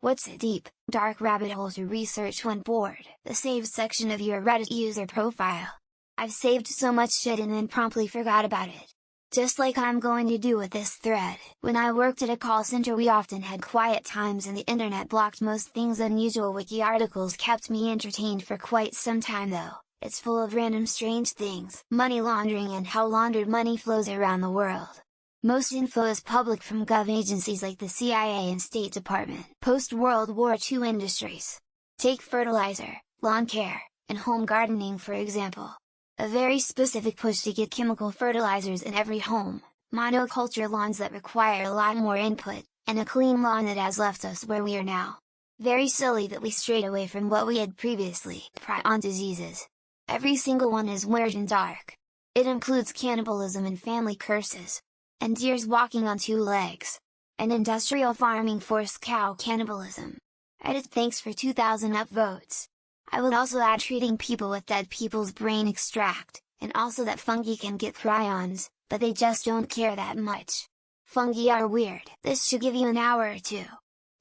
What's a deep, dark rabbit hole to research when bored? The saved section of your Reddit user profile. I've saved so much shit and then promptly forgot about it. Just like I'm going to do with this thread. When I worked at a call center we often had quiet times and the internet blocked most things. Unusual wiki articles kept me entertained for quite some time though. It's full of random strange things. Money laundering and how laundered money flows around the world. Most info is public from gov agencies like the CIA and State Department. Post-World War II industries. Take fertilizer, lawn care, and home gardening for example. A very specific push to get chemical fertilizers in every home, monoculture lawns that require a lot more input, and a clean lawn that has left us where we are now. Very silly that we strayed away from what we had previously. Prion diseases. Every single one is weird and dark. It includes cannibalism and family curses. And deers walking on two legs. And industrial farming forced cow cannibalism. Edit thanks for 2000 upvotes. I would also add treating people with dead people's brain extract, and also that fungi can get prions, but they just don't care that much. Fungi are weird. This should give you an hour or two.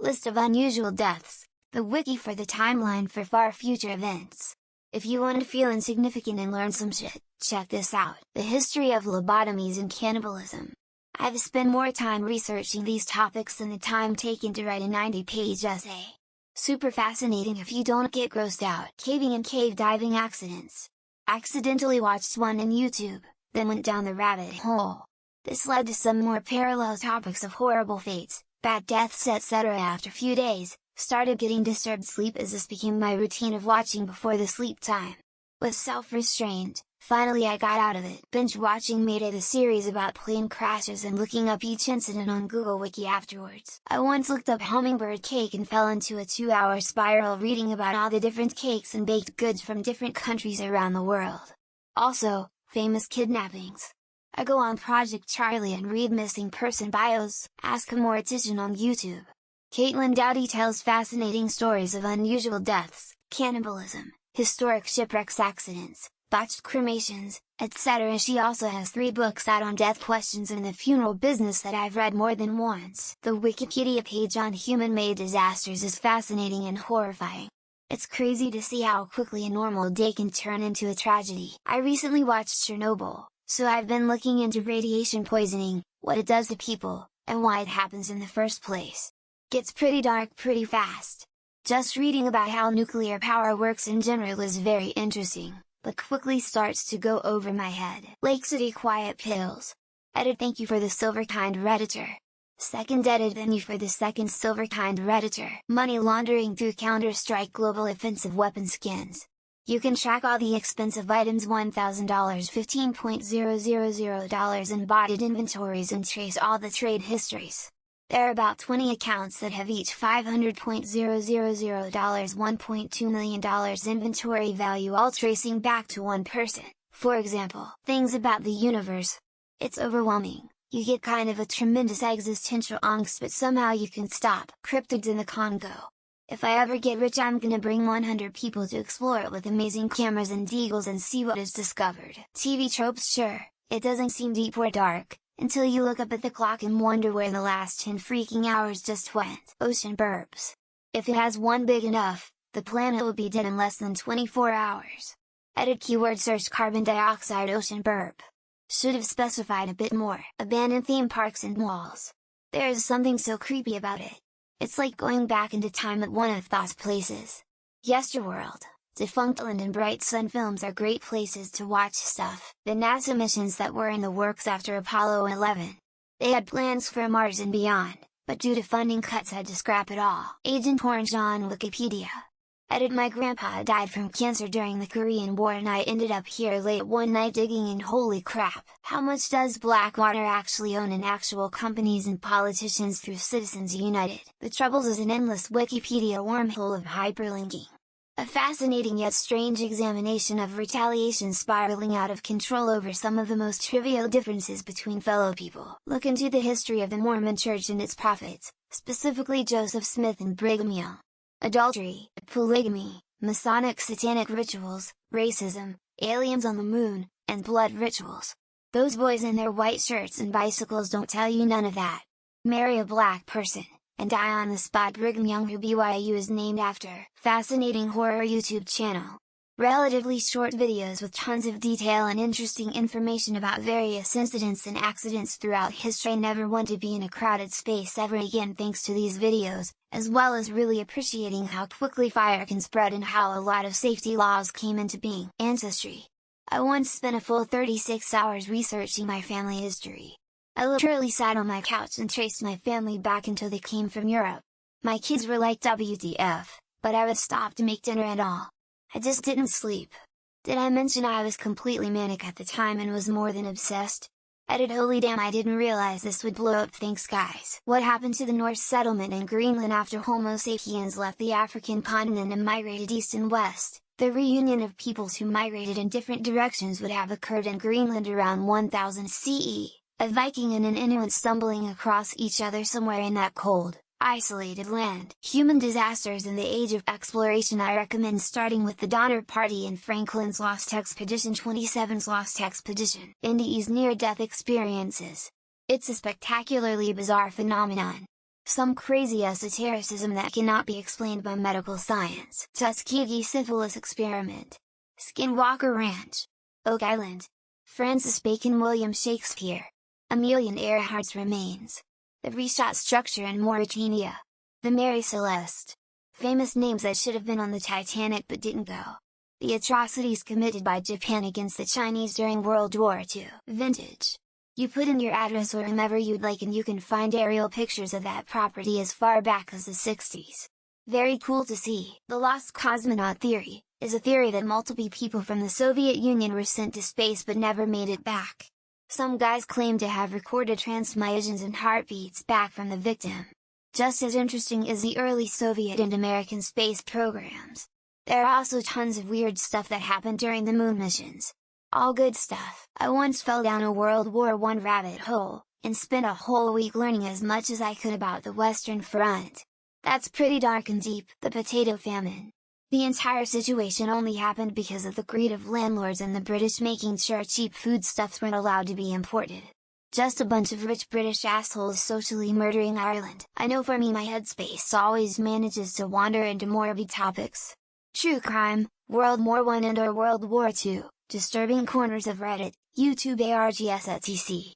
List of unusual deaths, the wiki for the timeline for far future events. If you want to feel insignificant and learn some shit, check this out. The history of lobotomies and cannibalism. I've spent more time researching these topics than the time taken to write a 90-page essay. Super fascinating if you don't get grossed out. Caving and cave diving accidents. Accidentally watched one on YouTube, then went down the rabbit hole. This led to some more parallel topics of horrible fates, bad deaths etc. After few days, started getting disturbed sleep as this became my routine of watching before the sleep time. With self-restraint, finally I got out of it. Binge watching Mayday, the series about plane crashes, and looking up each incident on Google Wiki afterwards. I once looked up hummingbird cake and fell into a 2-hour spiral reading about all the different cakes and baked goods from different countries around the world. Also, famous kidnappings. I go on Project Charlie and read missing person bios, ask a mortician on YouTube. Caitlin Dowdy tells fascinating stories of unusual deaths, cannibalism, historic shipwrecks, accidents, botched cremations, etc. She also has 3 books out on death questions and the funeral business that I've read more than once. The Wikipedia page on human-made disasters is fascinating and horrifying. It's crazy to see how quickly a normal day can turn into a tragedy. I recently watched Chernobyl, so I've been looking into radiation poisoning, what it does to people, and why it happens in the first place. Gets pretty dark pretty fast. Just reading about how nuclear power works in general is very interesting, but quickly starts to go over my head. Lake City quiet pills. Edit thank you for the silver-kind Redditor. Second edit thank you for the second silver-kind Redditor. Money laundering through Counter-Strike global offensive weapon skins. You can track all the expensive items $1,000 $15,000 in botted inventories and trace all the trade histories. There are about 20 accounts that have each $500,000 $1.2 million inventory value, all tracing back to one person. For example, things about the universe. It's overwhelming, you get kind of a tremendous existential angst, but somehow you can stop. Cryptids in the Congo. If I ever get rich I'm gonna bring 100 people to explore it with amazing cameras and deagles and see what is discovered. TV tropes, sure, it doesn't seem deep or dark, until you look up at the clock and wonder where the last 10 freaking hours just went. Ocean burps. If it has one big enough, the planet will be dead in less than 24 hours. Edit keyword search carbon dioxide ocean burp. Should have specified a bit more. Abandoned theme parks and malls. There is something so creepy about it. It's like going back into time at one of those places. Yesterworld. Defunctland and Bright Sun Films are great places to watch stuff. The NASA missions that were in the works after Apollo 11. They had plans for Mars and beyond, but due to funding cuts had to scrap it all. Agent Orange on Wikipedia. Edit my grandpa died from cancer during the Korean War and I ended up here late one night digging and holy crap. How much does Blackwater actually own in actual companies and politicians through Citizens United? The Troubles is an endless Wikipedia wormhole of hyperlinking. A fascinating yet strange examination of retaliation spiraling out of control over some of the most trivial differences between fellow people. Look into the history of the Mormon Church and its prophets, specifically Joseph Smith and Brigham Young. Adultery, polygamy, Masonic satanic rituals, racism, aliens on the moon, and blood rituals. Those boys in their white shirts and bicycles don't tell you none of that. Marry a black person, and die on the spot. Brigham Young, who BYU is named after. Fascinating horror YouTube channel. Relatively short videos with tons of detail and interesting information about various incidents and accidents throughout history. I never want to be in a crowded space ever again thanks to these videos, as well as really appreciating how quickly fire can spread and how a lot of safety laws came into being. Ancestry. I once spent a full 36 hours researching my family history. I literally sat on my couch and traced my family back until they came from Europe. My kids were like WTF, but I would stop to make dinner and all. I just didn't sleep. Did I mention I was completely manic at the time and was more than obsessed? Holy damn, I didn't realize this would blow up. Thanks guys. What happened to the Norse settlement in Greenland after Homo sapiens left the African continent and migrated east and west? The reunion of peoples who migrated in different directions would have occurred in Greenland around 1000 CE, a Viking and an Inuit stumbling across each other somewhere in that cold, isolated land. Human disasters in the age of exploration. I recommend starting with the Donner Party and Franklin's Lost Expedition. 27's Lost Expedition. Indies near-death experiences. It's a spectacularly bizarre phenomenon. Some crazy esotericism that cannot be explained by medical science. Tuskegee syphilis experiment. Skinwalker Ranch. Oak Island. Francis Bacon. William Shakespeare. Amelia Earhart's remains. The reshot structure in Mauritania. The Mary Celeste. Famous names that should have been on the Titanic but didn't go. The atrocities committed by Japan against the Chinese during World War II. Vintage. You put in your address or whomever you'd like and you can find aerial pictures of that property as far back as the 60s. Very cool to see. The lost cosmonaut theory is a theory that multiple people from the Soviet Union were sent to space but never made it back. Some guys claim to have recorded transmissions and heartbeats back from the victim. Just as interesting as the early Soviet and American space programs. There are also tons of weird stuff that happened during the moon missions. All good stuff. I once fell down a World War I rabbit hole, and spent a whole week learning as much as I could about the Western Front. That's pretty dark and deep. The potato famine. The entire situation only happened because of the greed of landlords and the British making sure cheap foodstuffs weren't allowed to be imported. Just a bunch of rich British assholes socially murdering Ireland. I know for me my headspace always manages to wander into morbid topics. True crime, World War I and/or World War II, disturbing corners of Reddit, YouTube, ARGS etc.